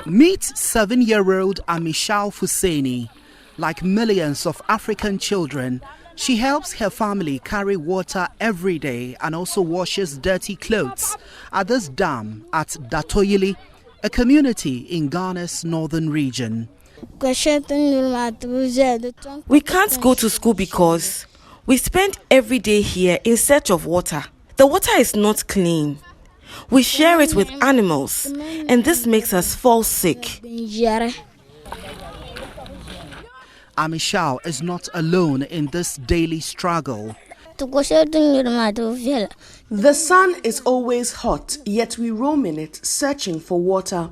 Meet 7-year-old Amishal Fuseni. Like millions of African children, she helps her family carry water every day and also washes dirty clothes at this dam at Datoyili, a community in Ghana's northern region. We can't go to school because we spend every day here in search of water. The water is not clean. We share it with animals, and this makes us fall sick. Amishal is not alone in this daily struggle. The sun is always hot, yet we roam in it, searching for water.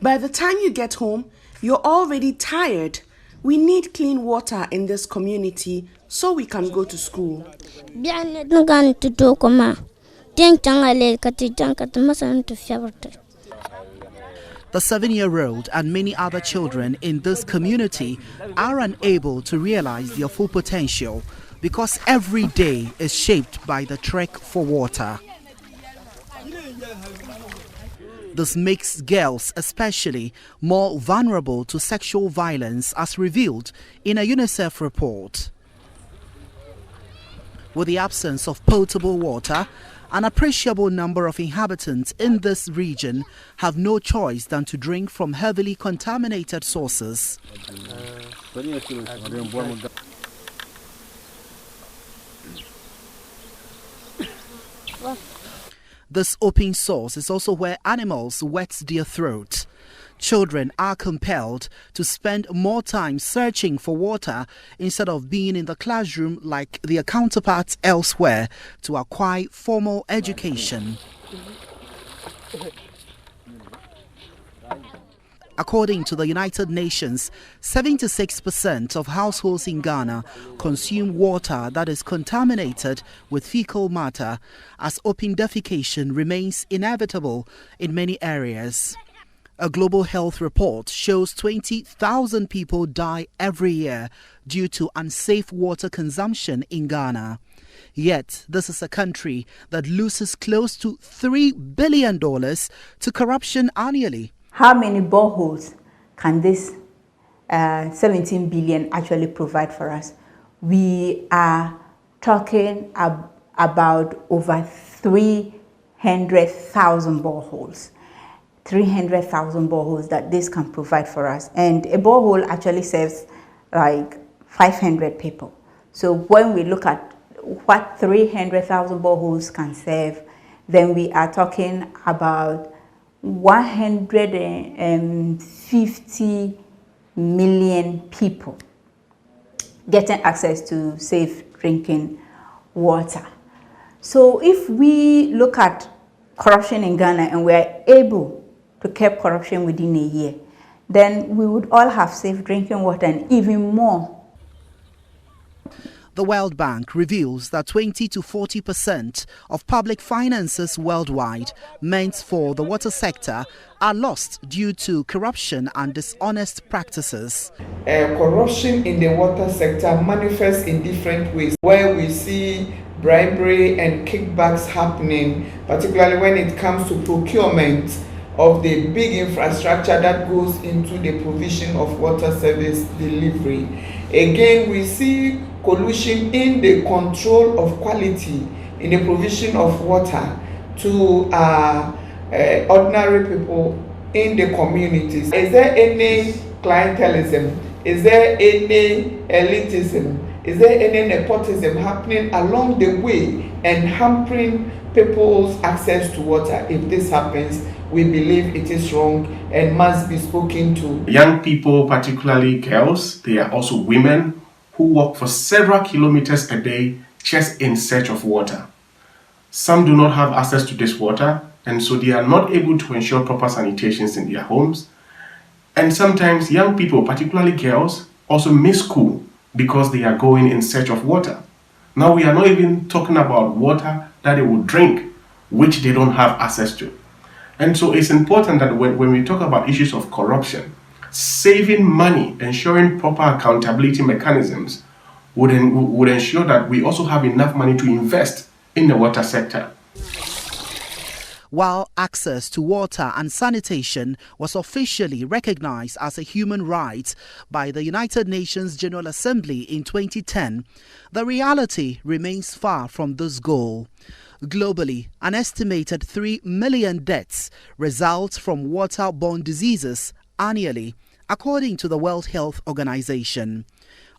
By the time you get home, you're already tired. We need clean water in this community so we can go to school. The 7-year-old and many other children in this community are unable to realize their full potential because every day is shaped by the trek for water. This makes girls especially more vulnerable to sexual violence, as revealed in a UNICEF report. With the absence of potable water, an appreciable number of inhabitants in this region have no choice than to drink from heavily contaminated sources. This open source is also where animals wet their throat. Children are compelled to spend more time searching for water instead of being in the classroom like their counterparts elsewhere to acquire formal education. According to the United Nations, 76% of households in Ghana consume water that is contaminated with fecal matter, as open defecation remains inevitable in many areas. A global health report shows 20,000 people die every year due to unsafe water consumption in Ghana. Yet, this is a country that loses close to $3 billion to corruption annually. How many boreholes can this 17 billion actually provide for us? We are talking about over 300,000 boreholes. 300,000 boreholes that this can provide for us. And a borehole actually serves like 500 people. So when we look at what 300,000 boreholes can serve, then we are talking about 150 million people getting access to safe drinking water. So if we look at corruption in Ghana and we are able to keep corruption within a year, then we would all have safe drinking water and even more. The World Bank reveals that 20 to 40% of public finances worldwide meant for the water sector are lost due to corruption and dishonest practices. Corruption in the water sector manifests in different ways, where we see bribery and kickbacks happening, particularly when it comes to procurement of the big infrastructure that goes into the provision of water service delivery. Again, we see collusion in the control of quality in the provision of water to ordinary people in the communities. Is there any clientelism? Is there any elitism? Is there any nepotism happening along the way and hampering people's access to water? If this happens, we believe it is wrong and must be spoken to. Young people, particularly girls, they are also women who walk for several kilometers a day just in search of water. Some do not have access to this water, and so they are not able to ensure proper sanitations in their homes. And sometimes young people, particularly girls, also miss school because they are going in search of water. Now we are not even talking about water that they will drink, which they don't have access to. And so it's important that when we talk about issues of corruption, saving money, ensuring proper accountability mechanisms would ensure that we also have enough money to invest in the water sector. While access to water and sanitation was officially recognized as a human right by the United Nations General Assembly in 2010, the reality remains far from this goal. Globally, an estimated 3 million deaths result from waterborne diseases annually, according to the World Health Organization.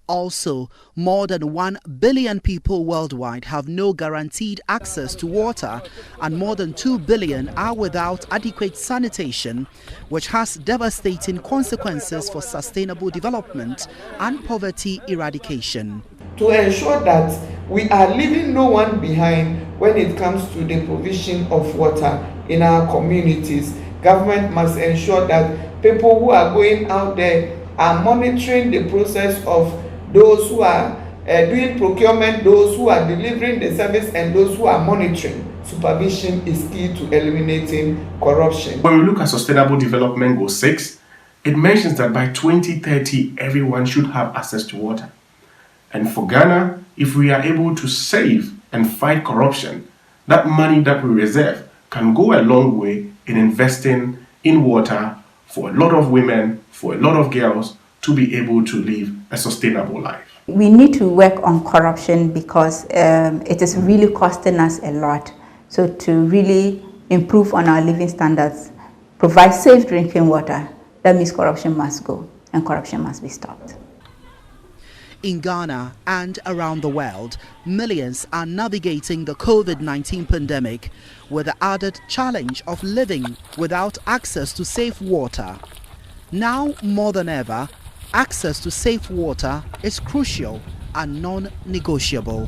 Also, more than 1 billion people worldwide have no guaranteed access to water, and more than 2 billion are without adequate sanitation, which has devastating consequences for sustainable development and poverty eradication. To ensure that we are leaving no one behind when it comes to the provision of water in our communities, government must ensure that people who are going out there are monitoring the process of those who are doing procurement, those who are delivering the service, and those who are monitoring. Supervision is key to eliminating corruption. When we look at Sustainable Development Goal 6, it mentions that by 2030, everyone should have access to water. And for Ghana, if we are able to save and fight corruption, that money that we reserve can go a long way in investing in water for a lot of women, for a lot of girls, to be able to live a sustainable life. We need to work on corruption because it is really costing us a lot. So to really improve on our living standards, provide safe drinking water, that means corruption must go and corruption must be stopped. In Ghana and around the world, millions are navigating the COVID-19 pandemic with the added challenge of living without access to safe water. Now more than ever, access to safe water is crucial and non-negotiable.